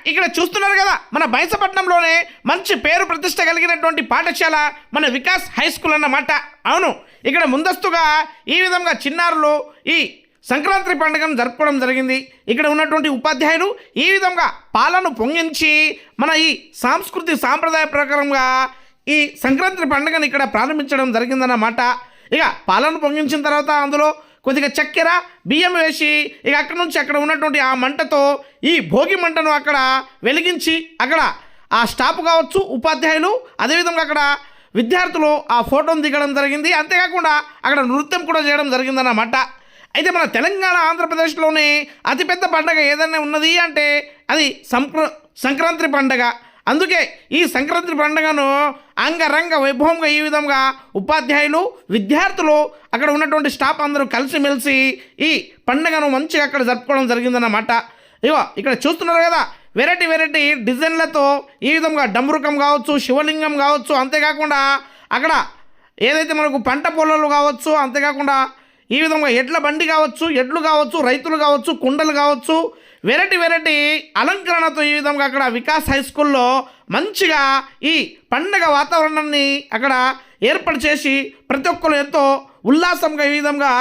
ఇక్కడ చూస్తున్నారు కదా మన బైసపట్నంలోనే మంచి పేరు ప్రతిష్ట కలిగినటువంటి పాఠశాల మన వికాస్ హై స్కూల్ అన్నమాట. అవును, ఇక్కడ ముందస్తుగా ఈ విధంగా చిన్నారులు ఈ సంక్రాంతి పండుగను జరుపుకోవడం జరిగింది. ఇక్కడ ఉన్నటువంటి ఉపాధ్యాయులు ఈ విధంగా పాలను పొంగించి మన ఈ సాంస్కృతిక సాంప్రదాయ ప్రకారంగా ఈ సంక్రాంతి పండుగను ఇక్కడ ప్రారంభించడం జరిగిందన్నమాట. ఇక పాలను పొంగించిన తర్వాత అందులో కొద్దిగా చక్కెర బియ్యం వేసి ఇక అక్కడ నుంచి అక్కడ ఉన్నటువంటి ఆ మంటతో ఈ భోగి మంటను అక్కడ వెలిగించి అక్కడ ఆ స్టాఫ్ కావచ్చు, ఉపాధ్యాయులు, అదేవిధంగా అక్కడ విద్యార్థులు ఆ ఫోటోను దిగడం జరిగింది. అంతేకాకుండా అక్కడ నృత్యం కూడా చేయడం జరిగిందన్నమాట. అయితే మన తెలంగాణ ఆంధ్రప్రదేశ్లోనే అతిపెద్ద పండగ ఏదైనా ఉన్నది అంటే అది సంక్రాంతి పండగ. అందుకే ఈ సంక్రాంతి పండుగను అంగరంగ వైభవంగా ఈ విధంగా ఉపాధ్యాయులు, విద్యార్థులు, అక్కడ ఉన్నటువంటి స్టాఫ్ అందరూ కలిసిమెలిసి ఈ పండుగను మంచిగా అక్కడ జరుపుకోవడం జరిగిందన్నమాట. ఇగో ఇక్కడ చూస్తున్నారు కదా, వెరైటీ డిజైన్లతో ఈ విధంగా డమరుకం కావచ్చు, శివలింగం కావచ్చు, అంతేకాకుండా అక్కడ ఏదైతే మనకు పంట పొలాలు కావచ్చు, అంతేకాకుండా ఈ విధంగా ఎడ్ల బండి కావచ్చు, ఎడ్లు కావచ్చు, రైతులు కావచ్చు, కుండలు కావచ్చు, వెరైటీ అలంకరణతో ఈ విధంగా అక్కడ వికాస్ హై స్కూల్లో మంచిగా ఈ పండగ వాతావరణాన్ని అక్కడ ఏర్పాటు చేసి ప్రతి ఒక్కరు ఎంతో ఉల్లాసంగా ఈ విధంగా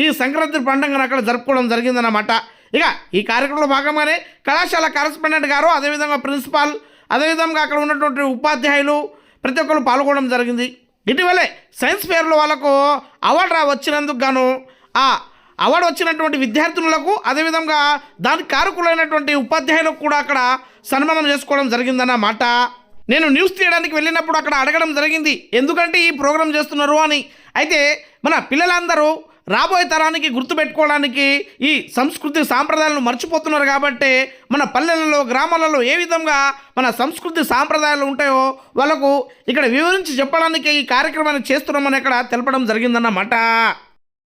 ఈ సంక్రాంతి పండుగను అక్కడ జరుపుకోవడం జరిగిందన్నమాట. ఇక ఈ కార్యక్రమంలో భాగంగానే కళాశాల కరెస్పాండెంట్ గారు, అదేవిధంగా ప్రిన్సిపాల్, అదేవిధంగా అక్కడ ఉన్నటువంటి ఉపాధ్యాయులు ప్రతి ఒక్కరు పాల్గొనడం జరిగింది. ఇటీవలే సైన్స్ ఫేర్లో వాళ్ళకు అవార్డు వచ్చినందుకు గాను ఆ అవార్డు వచ్చినటువంటి విద్యార్థులకు, అదేవిధంగా దానికి కారకులైనటువంటి ఉపాధ్యాయులకు కూడా అక్కడ సన్మానం చేసుకోవడం జరిగిందన్నమాట. నేను న్యూస్ తీయడానికి వెళ్ళినప్పుడు అక్కడ అడగడం జరిగింది, ఎందుకంటే ఈ ప్రోగ్రాం చేస్తున్నారు అని. అయితే మన పిల్లలందరూ రాబోయే తరానికి గుర్తుపెట్టుకోవడానికి ఈ సంస్కృతి సాంప్రదాయాలను మర్చిపోతున్నారు కాబట్టి మన పల్లెలలో, గ్రామాలలో ఏ విధంగా మన సంస్కృతి సాంప్రదాయాలు ఉంటాయో వాళ్ళకు ఇక్కడ వివరించి చెప్పడానికి ఈ కార్యక్రమాన్ని చేస్తున్నామని ఇక్కడ తెలపడం జరిగిందన్నమాట.